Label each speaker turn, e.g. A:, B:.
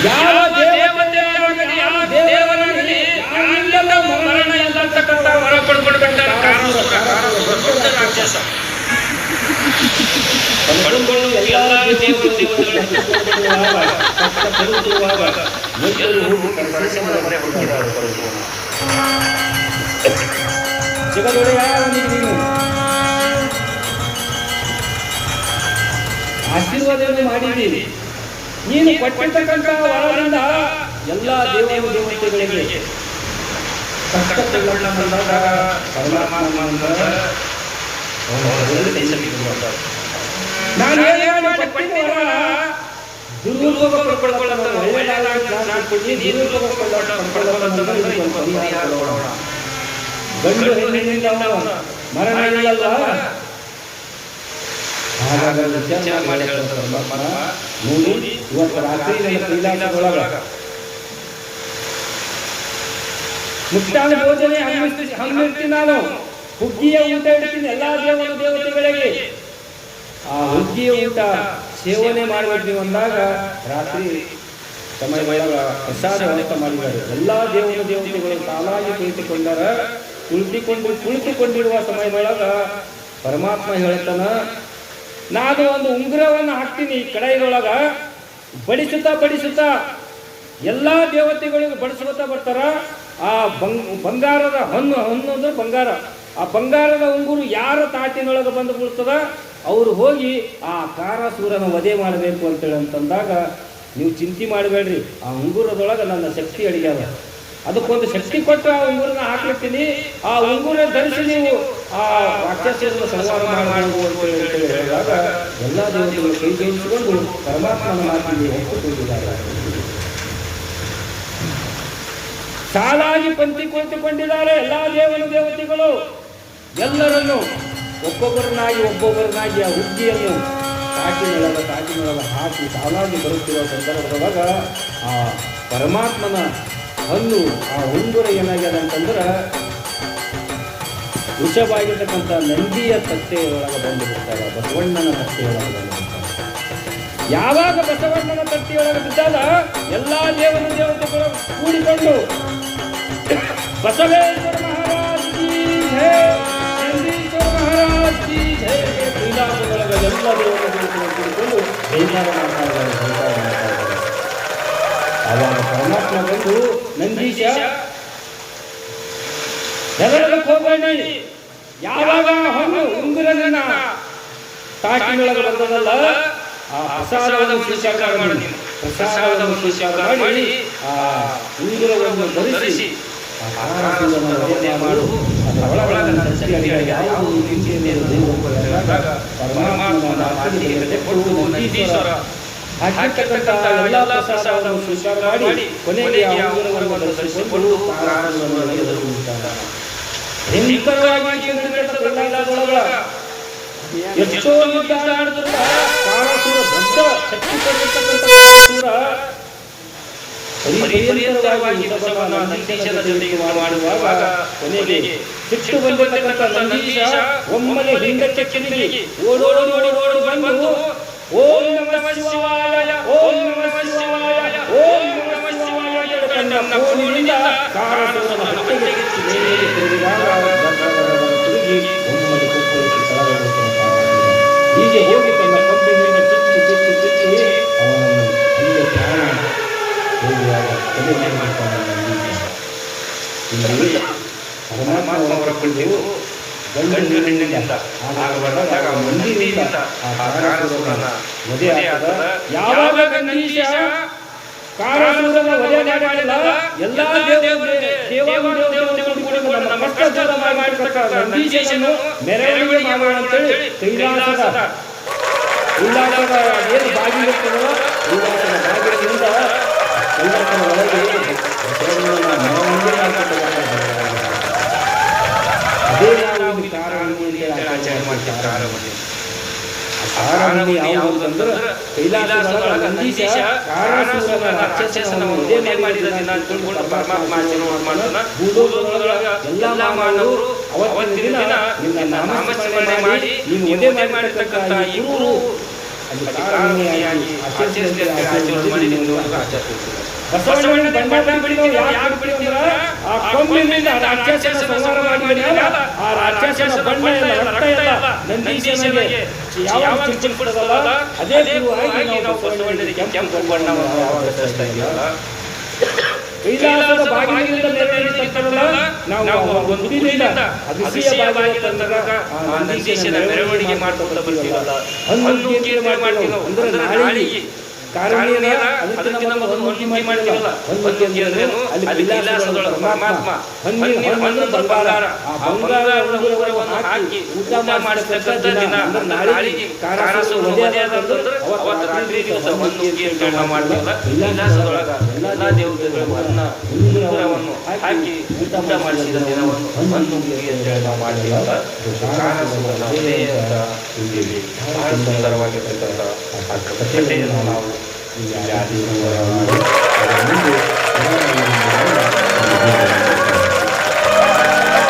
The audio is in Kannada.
A: ಯಾವ ದೇವತೆ ಆಗಲಿ ಯಾವ ದೇವರಾಗಲಿ ಯಾರಿಂದಲೂ ಮರಣ ಇಲ್ಲಂತಕ್ಕಂಥ ವರ ಪಡ್ಕೊಳ್ಬೇಕಾದ್ರೆ ದೊಡ್ಡ ರಾಕ್ಷಸ ಪಡ್ಕೊಂಡು ಎಲ್ಲ ಜಗದೊಡೆಯ ನೀನು ಆಶೀರ್ವಾದವನ್ನು ಮಾಡಿದ್ದೀರಿ. ನೀನು ಕೊಟ್ಟಿರ್ತಕ್ಕಂಥ ವರದಿಂದ ಎಲ್ಲ ದೇವತೆಗಳಿಗೆ ಕಷ್ಟಗಳನ್ನ ಬಂದಾಗ ನಾನು ದುರ್ಯೋಗ ಗಂಡು ಹೆಣ್ಣಿನಿಂದ ಮರಣ ಇಲ್ಲಲ್ಲ. ನೋಡಿ ಇವತ್ತು ರಾತ್ರಿ ಕೈಲಾಸದೊಳಗ ಮುಕ್ತಾನ ಭೋಜನೆ ಹಮ್ಮಿರ್ತೀನಿ. ನಾನು ಹುಗ್ಗಿಯ ಊಟ ಇಡ್ತೀನಿ ಎಲ್ಲಾ ದೇವತೆಗಳಿಗೆ. ಆ ಹುಗ್ಗಿಯ ಊಟ ಸೇವನೆ ಮಾಡಬೇಕು ಅಂದಾಗ ರಾತ್ರಿ ಸಮಯ ಪ್ರಸಾದ ವ್ಯವಸ್ಥೆ ಮಾಡಿದ್ದಾರೆ. ಎಲ್ಲಾ ದೇವತೆಗಳು ಸಾಲಾಗಿ ಕುಳಿತುಕೊಂಡಿರುವ ಸಮಯದೊಳಗ ಪರಮಾತ್ಮ ಹೇಳ್ತಾನ, ನಾನು ಒಂದು ಉಂಗುರವನ್ನು ಹಾಕ್ತೀನಿ ಕಡೆಯೊಳಗ. ಬಡಿಸುತ್ತಾ ಎಲ್ಲಾ ದೇವತೆಗಳಿಗೂ ಬಡಿಸುತ್ತಾ ಬರ್ತಾರ. ಆ ಬಂಗಾರದ ಹೊನ್ನೊಂದು ಬಂಗಾರ, ಆ ಬಂಗಾರದ ಉಂಗುರು ಯಾರ ತಾಟಿನೊಳಗೆ ಬಂದು ಬೀಳ್ತದ ಅವರು ಹೋಗಿ ಆ ಕಾರಾಸುರನ ವಧೆ ಮಾಡಬೇಕು ಅಂತಂದಾಗ, ನೀವು ಚಿಂತೆ ಮಾಡಬೇಡ್ರಿ, ಆ ಉಂಗುರದೊಳಗೆ ನನ್ನ ಶಕ್ತಿ ಅಡಿಗ್ಯಾದ, ಅದಕ್ಕೊಂದು ಶಕ್ತಿ ಕೊಟ್ಟು ಆ ಉಂಗುರನ ಹಾಕ್ಲಿರ್ತೀನಿ. ಆ ಉಂಗುರ ಧರಿಸಿ ನೀವು ಆ ರಾಕ್ಷಸರನ್ನು ಸಂಹಾರ ಮಾಡಬೇಕು ಅಂತ ಹೇಳಿದಾಗ ಎಲ್ಲ ದೇವತೆಗಳು ಕೈ ಜೋಡಿಸಿಕೊಂಡು ಪರಮಾತ್ಮನ ಮಾತಿಗೆ ಒಪ್ಪಿಕೊಂಡಿದ್ದಾರೆ. ಸಾಲಾಗಿ ಪಂಕ್ತಿ ಕುಳಿತುಕೊಂಡಿದ್ದಾರೆ ಎಲ್ಲಾ ದೇವತೆಗಳು. ಎಲ್ಲರನ್ನು ಒಬ್ಬೊಬ್ಬರನ್ನಾಗಿ ಆ ಹುಗ್ಗಿಯನ್ನು ತಾಟಿನೊಳಗ ಹಾಕಿ ಸಾಲಾಗಿ ಬರುತ್ತಿರುವ ಸಂದರ್ಭದೊಳಗ ಆ ಪರಮಾತ್ಮನ ಹಣ್ಣು ಆ ಉಂಗುರ ಏನಾಗ್ಯದ ಅಂತಂದ್ರೆ ವೃಷಭಾಗಿರ್ತಕ್ಕಂಥ ನಂದಿಯ ತಟ್ಟೆಯೊಳಗೆ ಬಂದು ಬಿಡ್ತಾರೆ, ಬಸವಣ್ಣನ ತಟ್ಟೆಯೊಳಗೆ ಬಂದು ಬಿಡ್ತಾರೆ. ಯಾವಾಗ ಬಸವಣ್ಣನ ತಟ್ಟೆಯೊಳಗೆ ಬಿದ್ದಾಗ ಎಲ್ಲಾ ದೇವತೆಗಳು ಕೂಡಿಕೊಂಡು ಬಸವೇಶ್ವರ ಮಹಾರಾಜ್ ಕಿ ಜೈ, ನಂದೀಶ್ವರ ಮಹಾರಾಜ್ ಕಿ ಜೈ ಕೈಲಾಸದೊಳಗೆ ಎಲ್ಲ ದೇವತೆಗಳು ಕೂಡಿಕೊಂಡು ಜೈಕಾರ ಮಾಡ್ತಾ ಇದ್ದಾರೆ. ಆವಾಗ ಪರಮಾತ್ಮ ಬಂದು, ನಂದೀಶ ಹೆದರಕ್ಕೆ ಹೋಗಬೇಡಿ, ಯಾವಾಗ ಹೊನ್ನು ಉಂಗುರನ ತಾಟಿನೊಳಗೆ ಬಂದದಲ್ಲ ಆ ಪ್ರಸಾದವನ್ನು ಸ್ವೀಕಾರ ಮಾಡಿ ಆ ಉಂಗುರವನ್ನು ಧರಿಸಿ ಹಾಕಿರ್ತಕ್ಕಂಥ ಎಲ್ಲ ಪ್ರಸಾದವನ್ನು ಸ್ವೀಕಾರ ಮಾಡಿ ಕೊನೆಗೆ ಆ ಉಂಗುರವನ್ನು ಧರಿಸಿಕೊಂಡು ಎಷ್ಟೋ ಯುದ್ಧ ಆಡಿದ್ರು ಕಾರಾಸುರ ದೊಡ್ಡ ಶಕ್ತಿ ಪಡೆದಿರ್ತಕ್ಕಂಥ ಮಾಡುವಾಗ ಕೊನೆಗೆ ಸಿಟ್ಟು ಬಂದಿರತಕ್ಕಂಥ ನಂದೀಶ ಒಮ್ಮೆಲೆ ಹಿಂದಕ್ಕೆ ಚಿನ್ನಿಗೆ ಓಡೋಡಿ ಬಂದು ಓಂ ನಮಃ ಶಿವಾಯ, ಓಂ ನಮಃ ಶಿವಾಯ, ಓಂ ನಮಃ ಶಿವಾಯ ತನ್ನ ಕೋಲಿನಿಂದ ಕಾರಾಸುರನ ಹೊಟ್ಟೆಗೆ ಹೀಗೆ ಹೋಗಿ ತನ್ನ ಕೊಂಬಿನಿಂದ ಚುಚ್ಚಿ ಅವನನ್ನು ಅಲ್ಲೇ ಪ್ರಾಣ ಹೋಗುವಾಗ ಕೊಲೆ ಮಾಡ್ತಾನೆ. ಇಲ್ಲಿ ಪರಮಾತ್ಮ ಹೊರಕೊಂಡು ಗಂಡು ಹೆಣ್ಣಿನಿಂದ ಮಂದಿನಿಂದ ಆ ಕಾರಾಸುರನ ವಧೆ ಆಗ್ತದ. ಯಾವಾಗ ನಂದೀಶ ಕಾರಾಸುರನ ವಧೆ ಮಾಡಿಲ್ಲ, ಎಲ್ಲಾ ದೇವತೆಗಳು ಕೂಡ ನಮ್ಮ ಕಷ್ಟದ ಮಾಡಿರ್ತಕ್ಕಂಥ ನಂದೀಶನನ್ನು ಮೆರವಣಿಗೆ ಮಾಡೋಣ ಅಂತೇಳಿ ಕೈಲಾಸದ ಏನು ಬಾಗಿಲಿರ್ತದೋ ಕೈಲಾಸದ ಬಾಗಿಲಿನಿಂದ ಕೈಲಾಸದ ಒಳಗೆ ಮೆರವಣಿಗೆ ಅದೇ ನಾವು ಕಾರಣಿ ಆಚರಣೆ ಮಾಡ್ತಾರೆ. ಕಾರಣಿ ಯಾವುದು ಅಂದ್ರೆ ಕೈಲಾಸದೊಳಗ ನಂದೀಶ ಕಾರಾಸುರನ ರಾಕ್ಷಸನ ವಧೆ ಮಾಡಿದ ದಿನ ತಿಳ್ಕೊಂಡು ಪರಮಾತ್ಮ ಆಚರಣೆ ಮಾಡ್ತಾನ. ಭೂಲೋಕದೊಳಗ ಎಲ್ಲ ಮಾನವರು ಅವತ್ತಿನ ದಿನ ನಿನ್ನ ನಾಮಸ್ಮರಣೆ ಮಾಡಿ ನೀನು ವಧೆ ಮಾಡಿರ್ತಕ್ಕಂಥ ಇವರು ಅಲ್ಲಿ ಕಾರಣೀಯಾಗಿ ಆಚರಿಸಲಿ ಅಂತ ಆಚರಣೆ ಮಾಡಿ ನೀವು ಆಚರಿಸ್ತೀವಿ. ಬಸವಣ್ಣನ ಬಂಗಾರ ಬಿಡಿದವ ಯಾಕೆ ಬಿಡಿದ್ರ ಆ ಕೊಂಬಿನಿಂದ ರಾಕ್ಷಸನ ಸಂಹಾರ ಮಾಡಿದ ಆ ರಾಕ್ಷಸನ ಬಣ್ಣ ಎಲ್ಲ ರಕ್ತ ಎಲ್ಲ ನಂದೀಶನಿಗೆ ಯಾವಾಗ ಚಿಂತಿಸ್ತದಲ್ಲ ಅದೇ ಗುರುವಾಗಿ ನಾವು ಬಸವಣ್ಣನಿಗೆ ಕೆಂಪು ಬಣ್ಣವನ್ನು ಆವರಿಸ್ತಾ ಇದ್ದೀವಲ್ಲ. ಕೈಲಾಸದ ಬಾಗಿಲಿನಿಂದ ಮೆರವಣಿಗೆ ನಾವು ಒಂದು ಗುಡಿಯಿಂದ ಅಗಸಿಯ ಬಾಗಿಲಂದಾಗ ಆ ನಂದೀಶನ ಮೆರವಣಿಗೆ ಮಾಡ್ಕೊಂಡು ಬರ್ತೀವಲ್ಲ, ಹಣ್ಣು ಕೀಳು ಮಾಡ್ತೀವಿ ನಾವು. ಅಂದ್ರೆ ನಾಳೆಗೆ ಕಾರಣ ಅದಕ್ಕೆ ನಮ್ಮ ಹೊನ್ನುಕ್ಕಿ ಮಾಡ್ತೀವಲ್ಲ. ಹೊನ್ನುಕ್ಕಿ ಅಂದ್ರೇನು? ಅಲ್ಲಿ ವಿಲಾಸದೊಳಗೆ ಪರಮಾತ್ಮ ಹಣ್ಣು ಬಂಗಾರ, ಆ ಬಂಗಾರ ಉಂಗುರವನ್ನು ಹಾಕಿ ಊಟ ಮಾಡಿಸ್ತಕ್ಕಂಥ ದಿನ. ಅಂದ್ರೆ ನಾಳೆಗೆ ಕಾರಾಸುರನ ವಧೆ ಆದಂತಂದ್ರೆ ಅವತ್ತು ರಾತ್ರಿ ದಿವಸ ಹೊನ್ನುಕ್ಕಿ ಅಂತ ನಾವು ಮಾಡ್ತೀವಲ್ಲ. ವಿಲಾಸದೊಳಗೆ ಎಲ್ಲ ದೇವತೆಗಳನ್ನು ಉಂಗುರವನ್ನು ಹಾಕಿ ಊಟ ಮಾಡಿಸಿದ ದಿನವನ್ನು ಹೊನ್ನುಕ್ಕಿ ಅಂತ ಹೇಳಿ ನಾವು ಮಾಡ್ತೀವಲ್ಲ. ಕಾರಾಸುರನ ವಧೆ ಅಂತ ತಿಳಿದೀವಿ. ಬಹಳ ಸುಂದರವಾಗಿರ್ತಕ್ಕಂಥ ಆ ಕಥೆಯನ್ನು ನಾವು